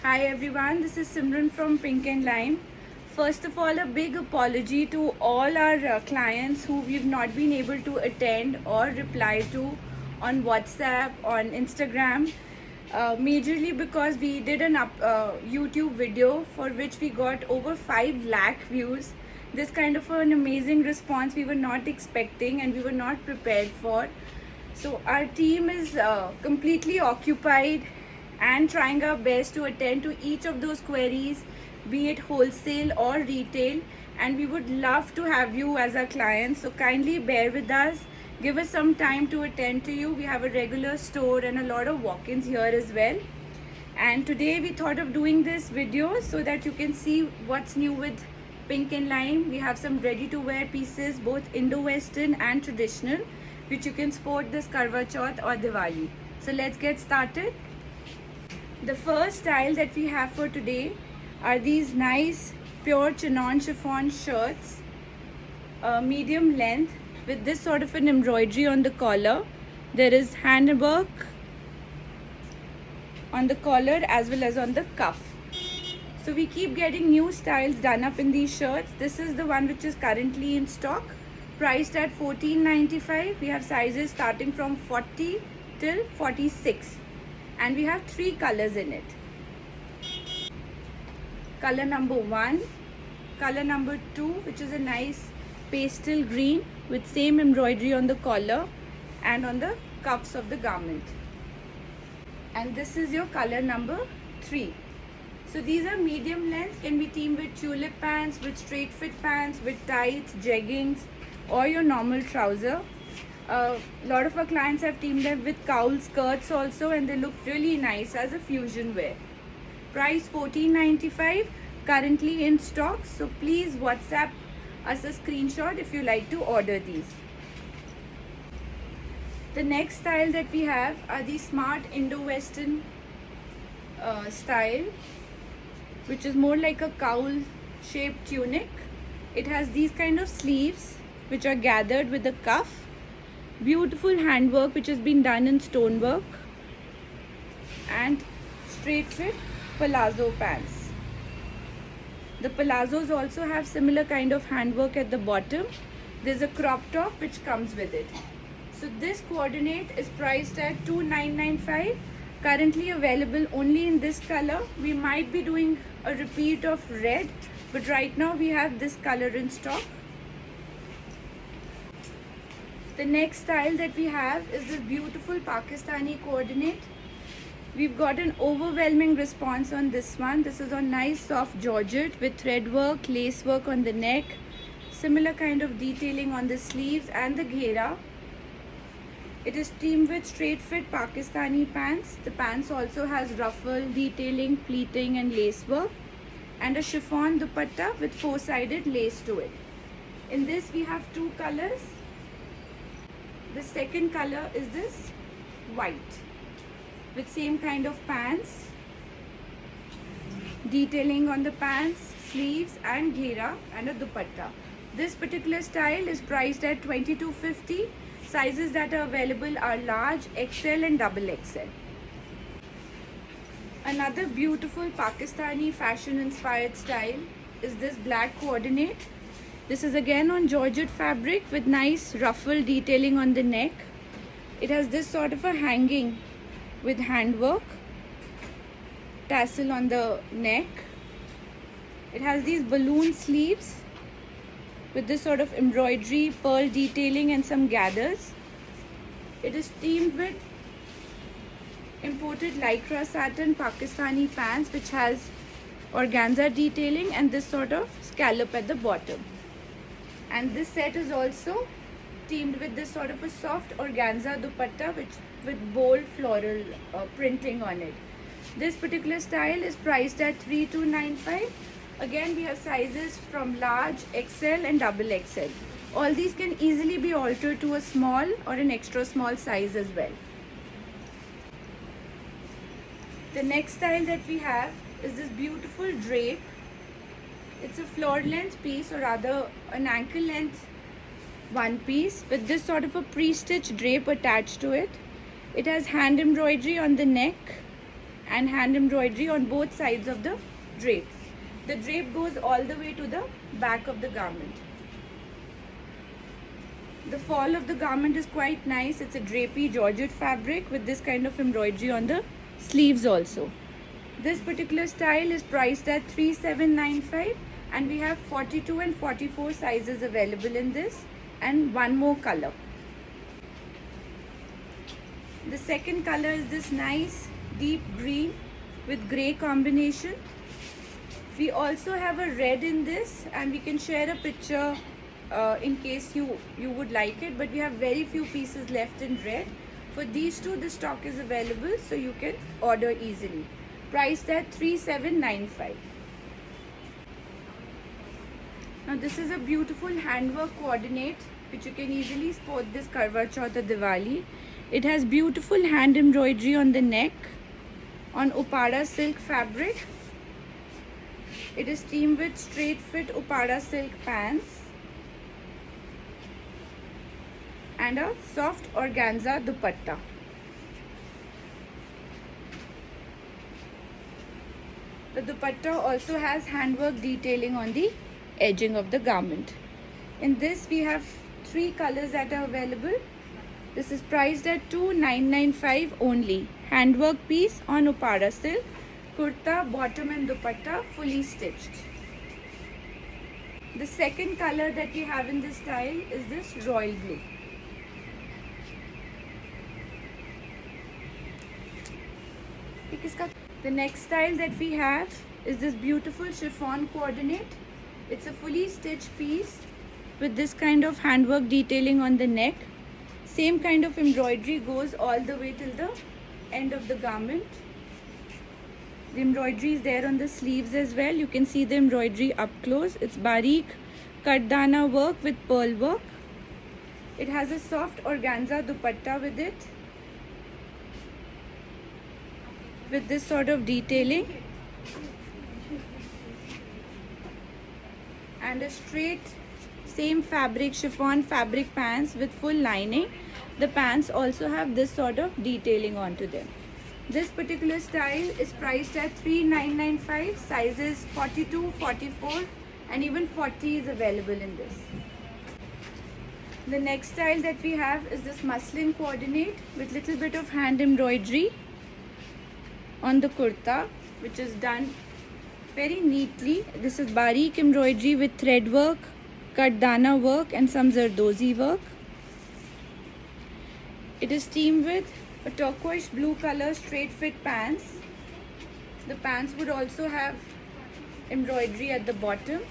Hi everyone, this is Simran from Pink and Lime. First of all, a big apology to all our clients who we've not been able to attend or reply to on WhatsApp, on Instagram. Majorly because we did an YouTube video for which we got over 5 lakh views. This kind of an amazing response we were not expecting and we were not prepared for. So our team is completely occupied and trying our best to attend to each of those queries, be it wholesale or retail, and we would love to have you as our clients. So kindly bear with us, give us some time to attend to you. We have a regular store and a lot of walk-ins here as well. And today we thought of doing this video so that you can see what's new with Pink and Lime. We have some ready-to-wear pieces, both Indo-Western and traditional, which you can sport this Karwa Chauth or Diwali. So let's get started. The first style that we have for today are these nice pure chinon chiffon shirts, medium length with this sort of an embroidery on the collar. There is handwork on the collar as well as on the cuff. So we keep getting new styles done up in these shirts. This is the one which is currently in stock, priced at $14.95. We have sizes starting from 40 till 46. And we have 3 colors in it. Color number 1, color number 2, which is a nice pastel green with same embroidery on the collar and on the cuffs of the garment. And this is your color number 3. So these are medium length, can be teamed with tulip pants, with straight fit pants, with tights, jeggings, or your normal trouser. A lot of our clients have teamed them with cowl skirts also, and they look really nice as a fusion wear. Price $14.95, currently in stock. So please WhatsApp us a screenshot if you like to order these. The next style that we have are the smart Indo-Western style, which is more like a cowl shaped tunic. It has these kind of sleeves which are gathered with the cuff. Beautiful handwork which has been done in stonework, and straight fit palazzo pants. The palazzos also have similar kind of handwork at the bottom. There's a crop top which comes with it. So this coordinate is priced at $2,995. Currently available only in this color. We might be doing a repeat of red, but right now we have this color in stock. The next style that we have is this beautiful Pakistani coordinate. We've got an overwhelming response on this one. This is on nice soft georgette with thread work, lace work on the neck, similar kind of detailing on the sleeves and the ghera. It is teamed with straight fit Pakistani pants. The pants also has ruffle, detailing, pleating and lace work, and a chiffon dupatta with 4-sided lace to it. In this we have 2 colors. The second color is this white with same kind of pants, detailing on the pants, sleeves and ghera, and a dupatta. This particular style is priced at $22.50. Sizes that are available are large, XL and XXL. Another beautiful Pakistani fashion inspired style is this black coordinate. This is again on georgette fabric with nice ruffle detailing on the neck. It has this sort of a hanging with handwork, tassel on the neck. It has these balloon sleeves with this sort of embroidery, pearl detailing and some gathers. It is teamed with imported lycra satin Pakistani pants which has organza detailing and this sort of scallop at the bottom. And this set is also teamed with this sort of a soft organza dupatta with bold floral printing on it. This particular style is priced at $3,295. Again, we have sizes from large, XL and XXL. All these can easily be altered to a small or an extra small size as well. The next style that we have is this beautiful drape. It's a floor length piece, or rather an ankle length one piece with this sort of a pre-stitched drape attached to it. It has hand embroidery on the neck and hand embroidery on both sides of the drape. The drape goes all the way to the back of the garment. The fall of the garment is quite nice. It's a drapey Georgette fabric with this kind of embroidery on the sleeves also. This particular style is priced at 3795 and we have 42 and 44 sizes available in this and one more color. The second color is this nice deep green with grey combination. We also have a red in this and we can share a picture in case you would like it, but we have very few pieces left in red. For these two the stock is available, so you can order easily. Priced at 3795. Now this is a beautiful handwork coordinate which you can easily sport this Karwa Chauth or Diwali. It has beautiful hand embroidery on the neck on Upada silk fabric. It is teamed with straight fit Upada silk pants and a soft organza dupatta. The dupatta also has handwork detailing on the edging of the garment. In this we have 3 colors that are available. This is priced at 2995 only. Handwork piece on Upada silk, kurta, bottom and dupatta fully stitched. The second color that we have in this style is this royal blue. The next style that we have is this beautiful chiffon coordinate. It's a fully stitched piece with this kind of handwork detailing on the neck. Same kind of embroidery goes all the way till the end of the garment. The embroidery is there on the sleeves as well. You can see the embroidery up close. It's bareek kardana work with pearl work. It has a soft organza dupatta with it, with this sort of detailing, and a straight same fabric chiffon fabric pants with full lining. The pants also have this sort of detailing onto them. This particular style is priced at 3995. Sizes 42, 44 and even 40 is available in this. The next style that we have is this muslin coordinate with little bit of hand embroidery on the kurta, which is done very neatly. This is bareek embroidery with thread work, kardana work and some zardozi work. It is teamed with a turquoise blue color straight fit pants. The pants would also have embroidery at the bottom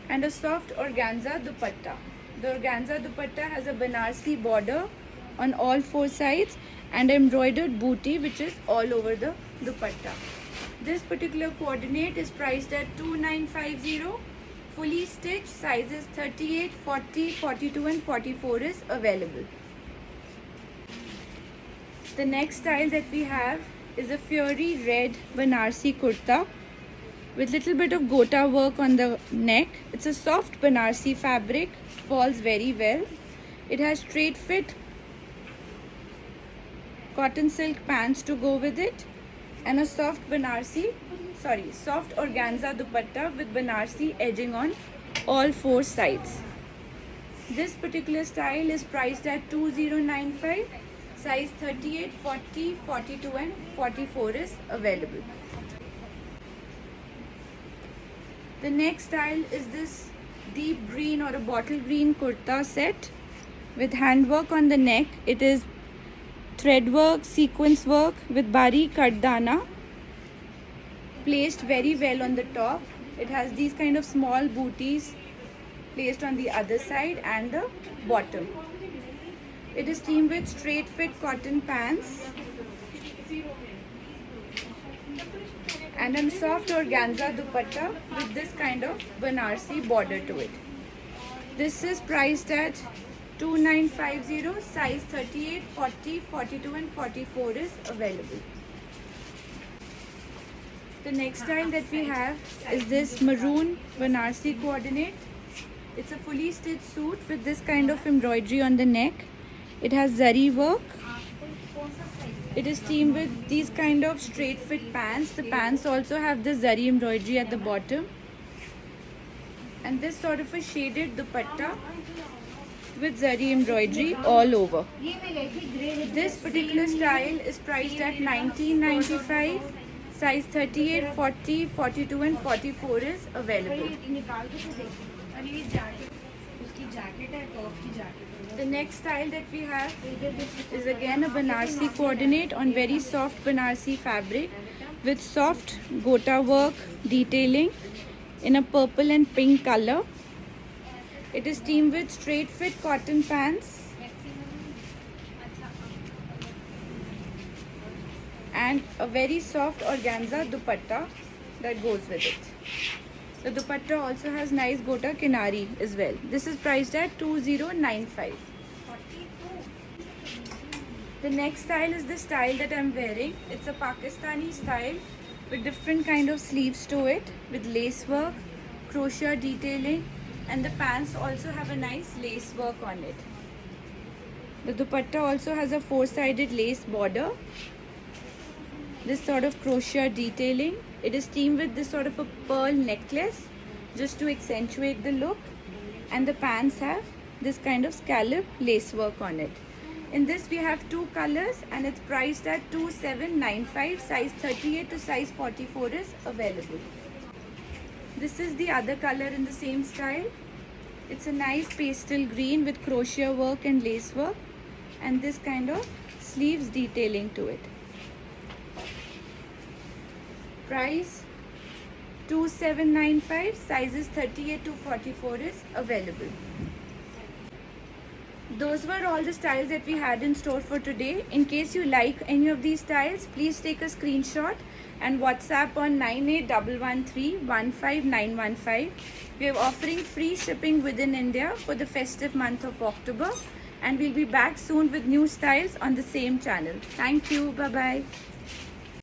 and a soft organza dupatta. The organza dupatta has a Banarsi border on all 4 sides and embroidered booty which is all over the dupatta. This particular coordinate is priced at 2950. Fully stitched, sizes 38, 40, 42 and 44 is available. The next style that we have is a fiery red Banarsi kurta with little bit of gota work on the neck. It's a soft Banarsi fabric, falls very well. It has straight fit cotton silk pants to go with it and a soft organza dupatta with Banarsi edging on all 4 sides. This particular style is priced at 2095. Size 38, 40, 42 and 44 is available. The next style is this deep green or a bottle green kurta set with handwork on the neck. It is thread work, sequence work with bareek kardana placed very well on the top. It has these kind of small booties placed on the other side and the bottom. It is teamed with straight fit cotton pants and a soft organza dupatta with this kind of Banarsi border to it. This is priced at 2950. Size 38, 40, 42 and 44 is available. The next style that we have is this maroon Banarsi coordinate. It's a fully stitched suit with this kind of embroidery on the neck. It has zari work It is teamed with these kind of straight fit pants. The pants also have the zari embroidery at the bottom. And this sort of a shaded dupatta with zari embroidery all over. This particular style is priced at 1995. Size 38, 40, 42 and 44 is available. The next style that we have is again a Banarsi coordinate on very soft Banarsi fabric with soft gota work detailing in a purple and pink color. It is teamed with straight fit cotton pants and a very soft organza dupatta that goes with it. The dupatta also has nice gota kinari as well. This is priced at 2095. The next style is the style that I'm wearing. It's a Pakistani style with different kind of sleeves to it with lace work, crochet detailing, and the pants also have a nice lace work on it. The dupatta also has a four-sided lace border. This sort of crochet detailing. It is teamed with this sort of a pearl necklace just to accentuate the look, and the pants have this kind of scallop lace work on it. In this we have two colors and it's priced at 2795. Size 38 to size 44 is available. This is the other color in the same style. It's a nice pastel green with crochet work and lace work and this kind of sleeves detailing to it. Price 2795. Sizes 38 to 44 is available. Those were all the styles that we had in store for today. In case you like any of these styles, please take a screenshot and WhatsApp on 9811315915. We are offering free shipping within India for the festive month of October, and we'll be back soon with new styles on the same channel. Thank you. Bye-bye.